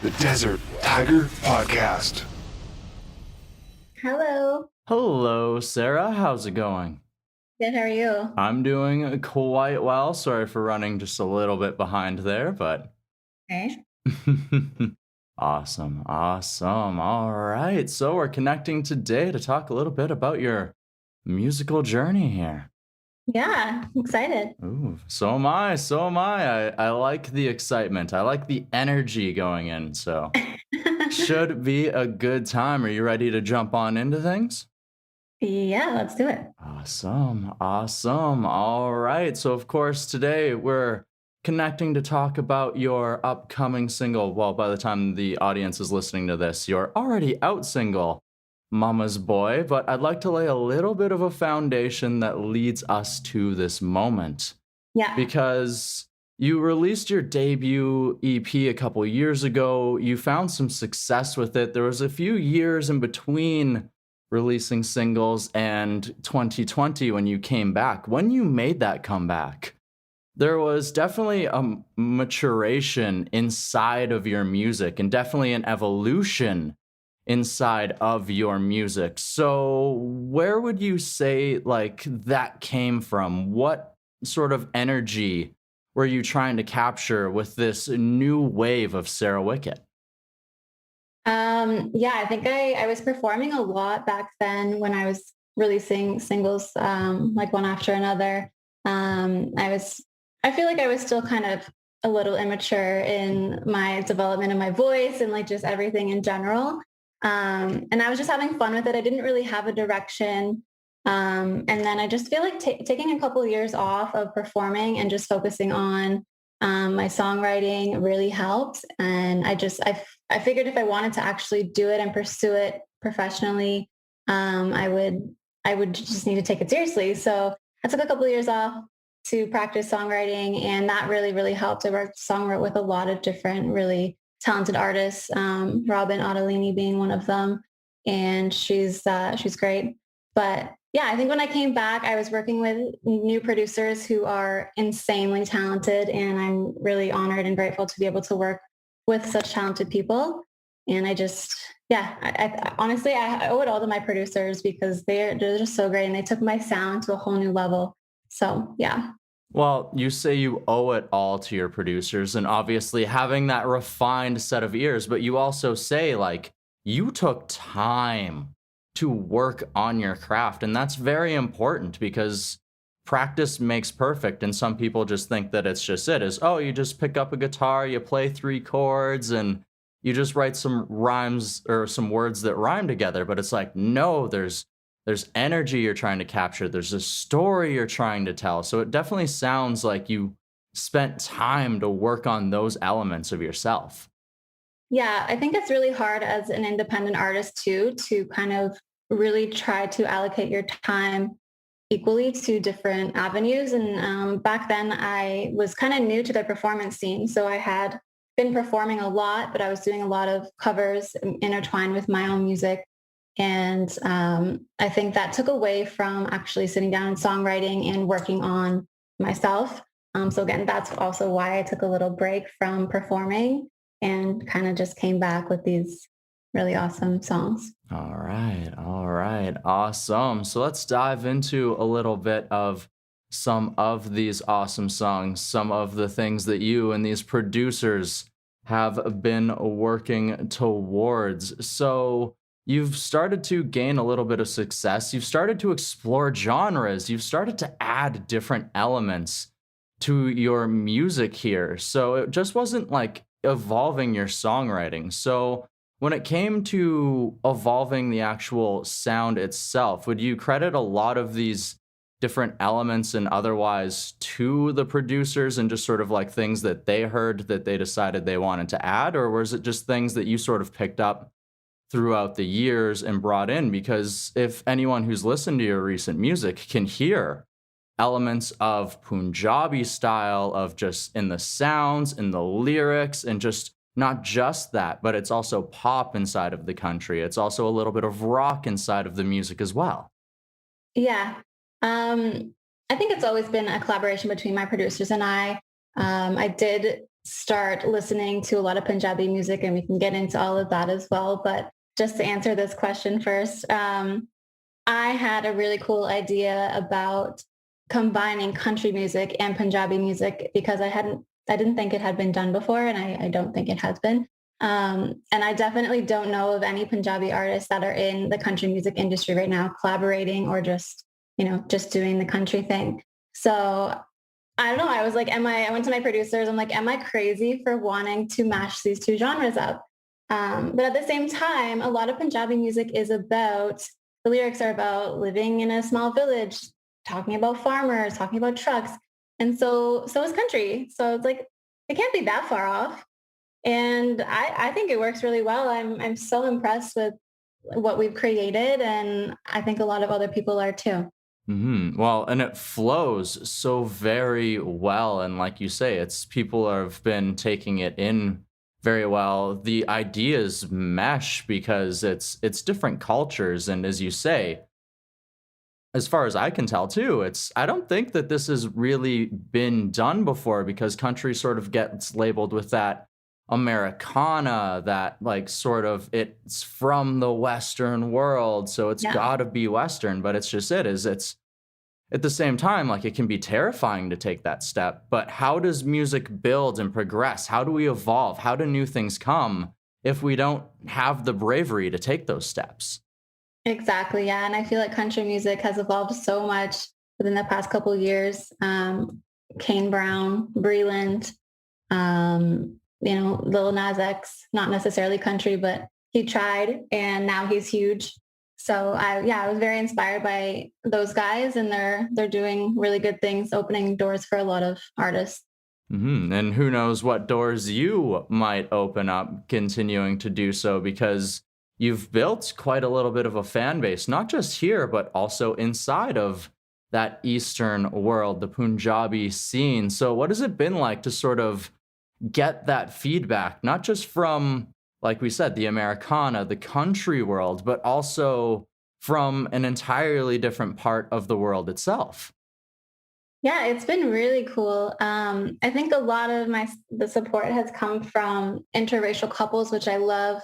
the Desert Tiger Podcast. Hello. Hello, Sarah. How's it going? Good, how are you? I'm doing quite well. Sorry for running just a little bit behind there, but Okay. awesome. All right. So we're connecting today to talk a little bit about your musical journey here. Yeah, I'm excited. Ooh, so am I. I like the excitement. I like the energy going in. So should be a good time. Are you ready to jump on into things? Yeah, let's do it. Awesome. All right. So, of course, today we're connecting to talk about your upcoming single. Well, by the time the audience is listening to this, your already out single, Mama's Boy. But I'd like to lay a little bit of a foundation that leads us to this moment Yeah. because you released your debut EP a couple years ago. You found some success with it. There was a few years in between releasing singles and 2020 when you came back. When you made that comeback, there was definitely a maturation inside of your music and definitely an evolution inside of your music. So where would you say like that came from? What sort of energy were you trying to capture with this new wave of Sarah Wickett? Yeah, I think I was performing a lot back then when I was releasing singles, like one after another. I feel like I was still kind of a little immature in my development of my voice and like just everything in general. And I was just having fun with it. I didn't really have a direction. And then I just feel like taking a couple of years off of performing and just focusing on my songwriting really helped. And I figured if I wanted to actually do it and pursue it professionally, I would just need to take it seriously. So I took a couple of years off to practice songwriting, and that really, really helped. I wrote with a lot of different really talented artists, Robin Ottolini being one of them, and she's great. But yeah, I think when I came back, I was working with new producers who are insanely talented, and I'm really honored and grateful to be able to work with such talented people. And I honestly, I owe it all to my producers because they're just so great, and they took my sound to a whole new level. So yeah. Well, you say you owe it all to your producers and obviously having that refined set of ears, but you also say like you took time to work on your craft. And that's very important because practice makes perfect. And some people just think that it's just oh, you just pick up a guitar, you play 3 chords and you just write some rhymes or some words that rhyme together. But it's like, no, there's energy you're trying to capture. There's a story you're trying to tell. So it definitely sounds like you spent time to work on those elements of yourself. Yeah, I think it's really hard as an independent artist too, to kind of really try to allocate your time equally to different avenues. And back then I was kind of new to the performance scene. So I had been performing a lot, but I was doing a lot of covers intertwined with my own music. And I think that took away from actually sitting down and songwriting and working on myself. So again, that's also why I took a little break from performing and kind of just came back with these really awesome songs. All right. Awesome. So let's dive into a little bit of some of these awesome songs, some of the things that you and these producers have been working towards. So you've started to gain a little bit of success. You've started to explore genres. You've started to add different elements to your music here. So it just wasn't like evolving your songwriting. So when it came to evolving the actual sound itself, would you credit a lot of these different elements and otherwise to the producers and just sort of like things that they heard that they decided they wanted to add? Or was it just things that you sort of picked up throughout the years and brought in? Because if anyone who's listened to your recent music can hear elements of Punjabi style of just in the sounds, in the lyrics, and just not just that, but it's also pop inside of the country. It's also a little bit of rock inside of the music as well. Yeah. I think it's always been a collaboration between my producers and I. I did start listening to a lot of Punjabi music, and we can get into all of that as well. But just to answer this question first, I had a really cool idea about combining country music and Punjabi music because I didn't think it had been done before, and I don't think it has been. And I definitely don't know of any Punjabi artists that are in the country music industry right now collaborating or just, just doing the country thing. So I don't know. I was like, I went to my producers. I'm like, am I crazy for wanting to mash these two genres up? But at the same time, a lot of Punjabi music the lyrics are about living in a small village, talking about farmers, talking about trucks. And so is country. So it's like, it can't be that far off. And I think it works really well. I'm so impressed with what we've created. And I think a lot of other people are too. Well, and it flows so very well. And like you say, it's people have been taking it in very well. The ideas mesh because it's different cultures. And as you say, as far as I can tell too, I don't think that this has really been done before because country sort of gets labeled with that Americana, that like sort of it's from the Western world, so it's gotta be Western, but it's at the same time, like it can be terrifying to take that step. But how does music build and progress? How do we evolve? How do new things come if we don't have the bravery to take those steps? Exactly. Yeah. And I feel like country music has evolved so much within the past couple of years. Kane Brown, Breland, Lil Nas X, not necessarily country, but he tried and now he's huge. So I was very inspired by those guys, and they're doing really good things, opening doors for a lot of artists. And who knows what doors you might open up continuing to do so, because you've built quite a little bit of a fan base, not just here, but also inside of that Eastern world, the Punjabi scene. So what has it been like to sort of get that feedback, not just from, like we said, the Americana, the country world, but also from an entirely different part of the world itself? Yeah, it's been really cool. I think a lot of the support has come from interracial couples, which I love.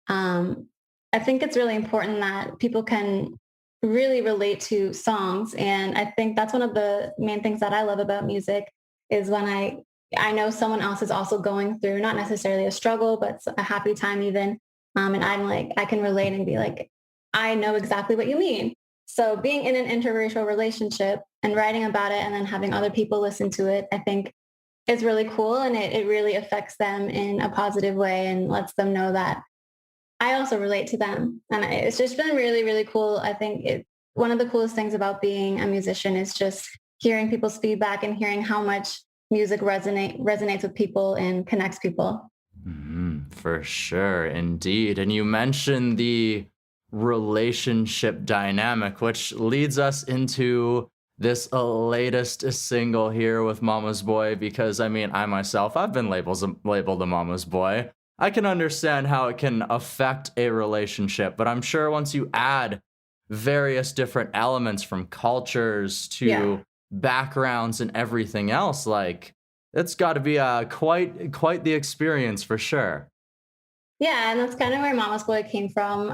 I think it's really important that people can really relate to songs. And I think that's one of the main things that I love about music is when I know someone else is also going through not necessarily a struggle, but a happy time even. And I'm like, I can relate and be like, I know exactly what you mean. So being in an interracial relationship and writing about it and then having other people listen to it, I think is really cool. And it really affects them in a positive way and lets them know that I also relate to them. And it's just been really, really cool. I think one of the coolest things about being a musician is just hearing people's feedback and hearing how much music resonates with people and connects people. For sure, indeed. And you mentioned the relationship dynamic, which leads us into this latest single here with Mama's Boy, because I mean, I myself, I've been labeled a Mama's Boy. I can understand how it can affect a relationship, but I'm sure once you add various different elements from cultures to backgrounds and everything else, like it's got to be quite the experience for sure. Yeah, and that's kind of where Mama's Boy came from.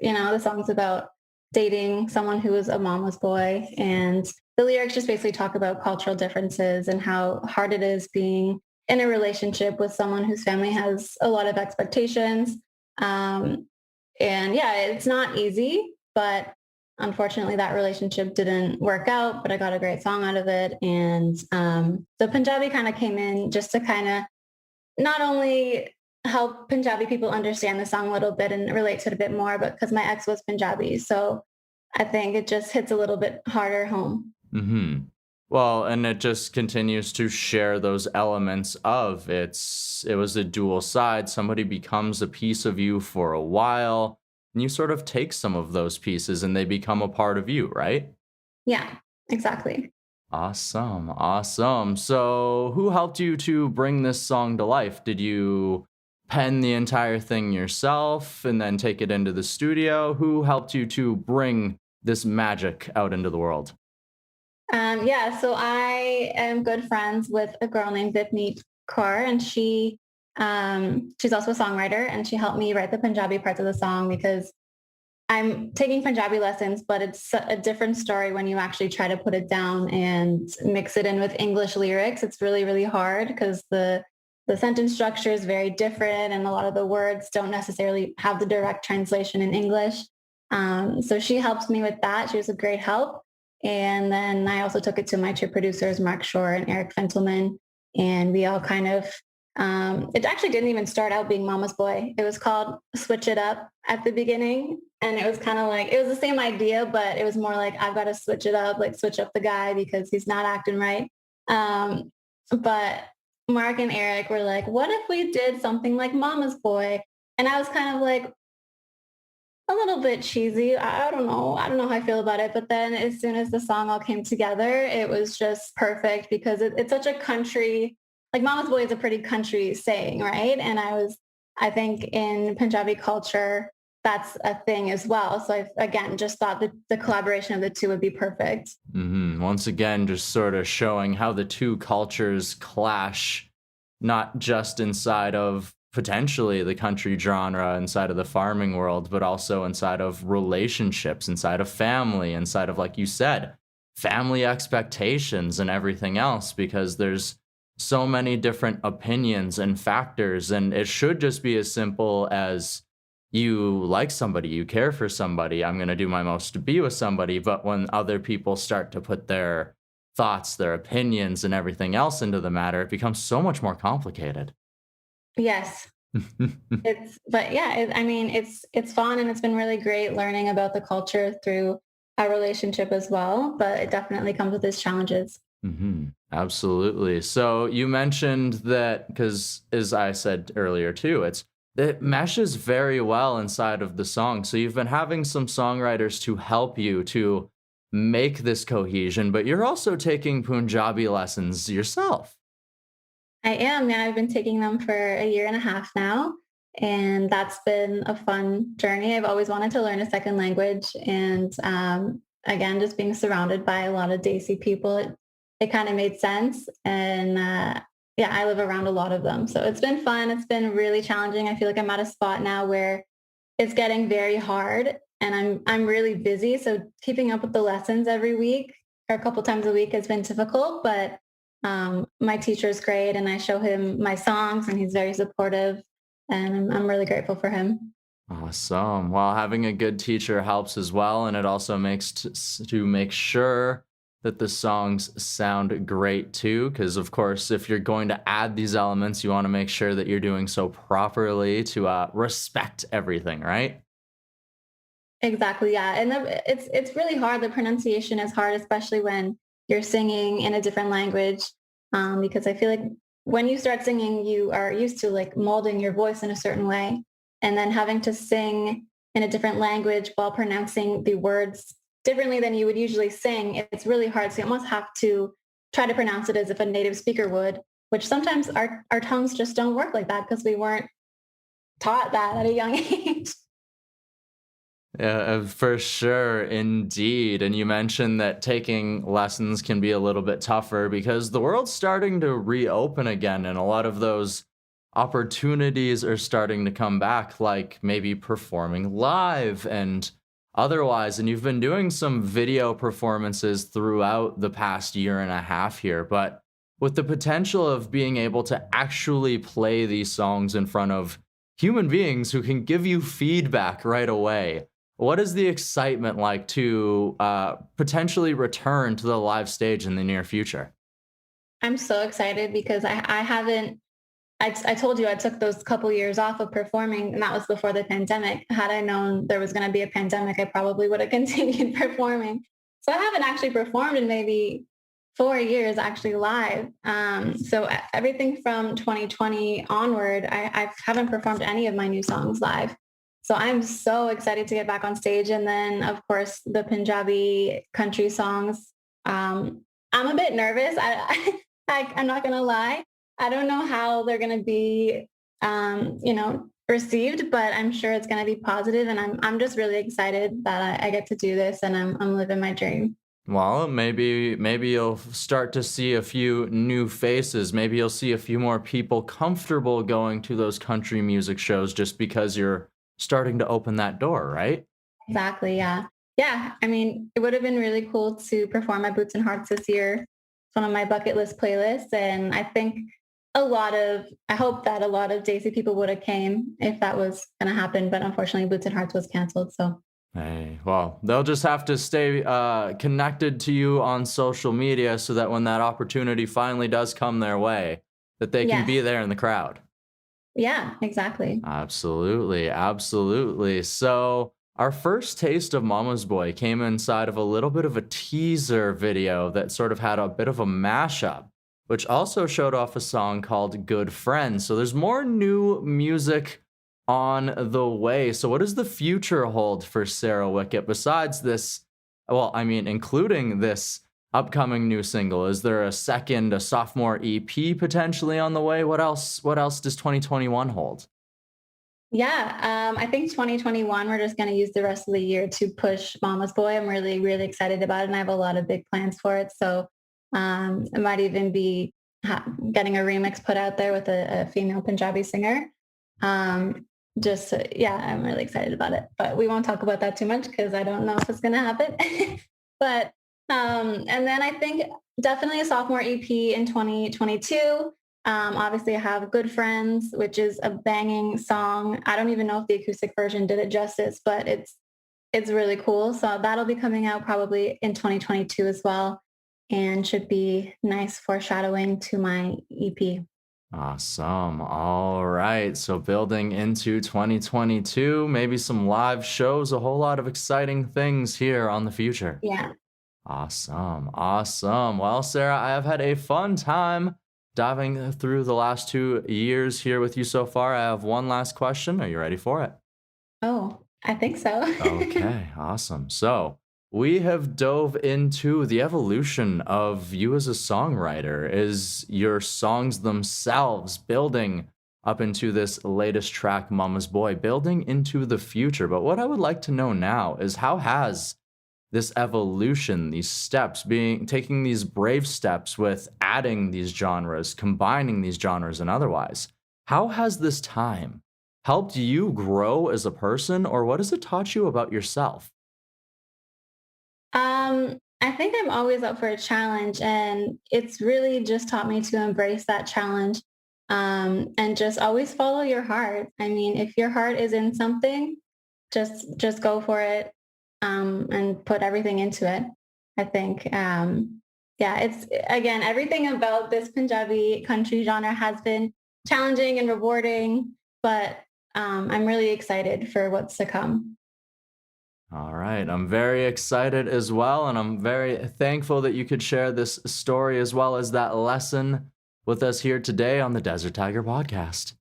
The song's about dating someone who is a mama's boy, and the lyrics just basically talk about cultural differences and how hard it is being in a relationship with someone whose family has a lot of expectations. It's not easy, but unfortunately that relationship didn't work out, but I got a great song out of it. And the Punjabi kind of came in just to kind of not only help Punjabi people understand the song a little bit and relate to it a bit more, but because my ex was Punjabi. So I think it just hits a little bit harder home. Well, and it just continues to share those elements of it was a dual side. Somebody becomes a piece of you for a while, and you sort of take some of those pieces and they become a part of you, right? Yeah, exactly. Awesome. So who helped you to bring this song to life? Did you pen the entire thing yourself and then take it into the studio? Who helped you to bring this magic out into the world? So I am good friends with a girl named Vipneet, Kaur, and she's also a songwriter, and she helped me write the Punjabi parts of the song because I'm taking Punjabi lessons, but it's a different story when you actually try to put it down and mix it in with English lyrics. It's really, really hard because the sentence structure is very different and a lot of the words don't necessarily have the direct translation in English. So she helped me with that. She was a great help. And then I also took it to my two producers, Mark Shore and Eric Fentelman. And we all kind of, it actually didn't even start out being Mama's Boy. It was called Switch It Up at the beginning. And it was kind of like, it was the same idea, but it was more like, I've got to switch it up, like switch up the guy because he's not acting right. But Mark and Eric were like, what if we did something like Mama's Boy? And I was kind of like, a little bit cheesy. I don't know. I don't know how I feel about it. But then as soon as the song all came together, it was just perfect because it's such a country, like Mama's Boy is a pretty country saying, right? And I think in Punjabi culture, that's a thing as well. So I, again, just thought that the collaboration of the two would be perfect. Mm-hmm. Once again, just sort of showing how the two cultures clash, not just inside of potentially the country genre, inside of the farming world, but also inside of relationships, inside of family, inside of, like you said, family expectations and everything else, because there's so many different opinions and factors. And it should just be as simple as you like somebody, you care for somebody, I'm going to do my most to be with somebody. But when other people start to put their thoughts, their opinions, and everything else into the matter, it becomes so much more complicated. Yes. But yeah, I mean, it's fun and it's been really great learning about the culture through our relationship as well. But it definitely comes with its challenges. Mm-hmm. Absolutely. So you mentioned that, because as I said earlier too, it meshes very well inside of the song. So you've been having some songwriters to help you to make this cohesion, but you're also taking Punjabi lessons yourself. I am. Yeah, I've been taking them for a year and a half now. And that's been a fun journey. I've always wanted to learn a second language. And again, just being surrounded by a lot of Desi people, it kind of made sense. And yeah, I live around a lot of them. So it's been fun. It's been really challenging. I feel like I'm at a spot now where it's getting very hard and I'm really busy. So keeping up with the lessons every week or a couple times a week has been difficult, but my teacher is great and I show him my songs and he's very supportive and I'm really grateful for him. Awesome. Well, having a good teacher helps as well. And it also makes to make sure that the songs sound great too. Because of course, if you're going to add these elements, you want to make sure that you're doing so properly to respect everything, right? Exactly. Yeah. And it's really hard. The pronunciation is hard, especially when you're singing in a different language. Because I feel like when you start singing, you are used to like molding your voice in a certain way. And then having to sing in a different language while pronouncing the words differently than you would usually sing, it's really hard. So you almost have to try to pronounce it as if a native speaker would, which sometimes our tongues just don't work like that because we weren't taught that at a young age. Yeah, for sure, indeed. And you mentioned that taking lessons can be a little bit tougher because the world's starting to reopen again, and a lot of those opportunities are starting to come back, like maybe performing live and otherwise. And you've been doing some video performances throughout the past year and a half here, but with the potential of being able to actually play these songs in front of human beings who can give you feedback right away. What is the excitement like to potentially return to the live stage in the near future? I'm so excited because I haven't, I told you I took those couple years off of performing and that was before the pandemic. Had I known there was going to be a pandemic, I probably would have continued performing. So I haven't actually performed in maybe 4 years actually live. So everything from 2020 onward, I haven't performed any of my new songs live. So I'm so excited to get back on stage. And then, of course, the Punjabi country songs. I'm a bit nervous. I'm not going to lie. I don't know how they're going to be, received, but I'm sure it's going to be positive. And I'm just really excited that I get to do this and I'm living my dream. Well, maybe you'll start to see a few new faces. Maybe you'll see a few more people comfortable going to those country music shows just because you're starting to open that door, right? Exactly. Yeah. Yeah. I mean, it would have been really cool to perform at Boots and Hearts this year. It's one of my bucket list playlists. And I think I hope that a lot of Desi people would have came if that was going to happen. But unfortunately, Boots and Hearts was canceled. So Hey, well, they'll just have to stay connected to you on social media so that when that opportunity finally does come their way, that they can yes. be there in the crowd. Yeah, exactly. Absolutely, absolutely. So our first taste of Mama's Boy came inside of a little bit of a teaser video that sort of had a bit of a mashup, which also showed off a song called Good Friends. So there's more new music on the way. So what does the future hold for Sarah Wickett besides this? Well, I mean, including this upcoming new single. Is there a sophomore EP potentially on the way? What else does 2021 hold? Yeah, I think 2021, we're just going to use the rest of the year to push Mama's Boy. I'm really, really excited about it, and I have a lot of big plans for it. So it might even be getting a remix put out there with a female Punjabi singer. Yeah, I'm really excited about it. But we won't talk about that too much because I don't know if it's going to happen. But and then I think definitely a sophomore EP in 2022. Obviously, I have Good Friends, which is a banging song. I don't even know if the acoustic version did it justice, but it's really cool. So that'll be coming out probably in 2022 as well, and should be nice foreshadowing to my EP. Awesome. All right. So building into 2022, maybe some live shows, a whole lot of exciting things here on the future. Yeah. Awesome. Awesome. Well, Sarah, I have had a fun time diving through the last 2 years here with you so far. I have one last question. Are you ready for it? Oh, I think so. Okay, awesome. So we have dove into the evolution of you as a songwriter. Is your songs themselves building up into this latest track, Mama's Boy, building into the future? But what I would like to know now is how has this evolution, these steps, taking these brave steps with adding these genres, combining these genres and otherwise, how has this time helped you grow as a person, or what has it taught you about yourself? I think I'm always up for a challenge, and it's really just taught me to embrace that challenge, and just always follow your heart. I mean, if your heart is in something, just go for it, and put everything into it. I think, yeah, it's again, everything about this Punjabi country genre has been challenging and rewarding, but I'm really excited for what's to come. All right. I'm very excited as well. And I'm very thankful that you could share this story as well as that lesson with us here today on the Desert Tiger podcast.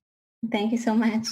Thank you so much.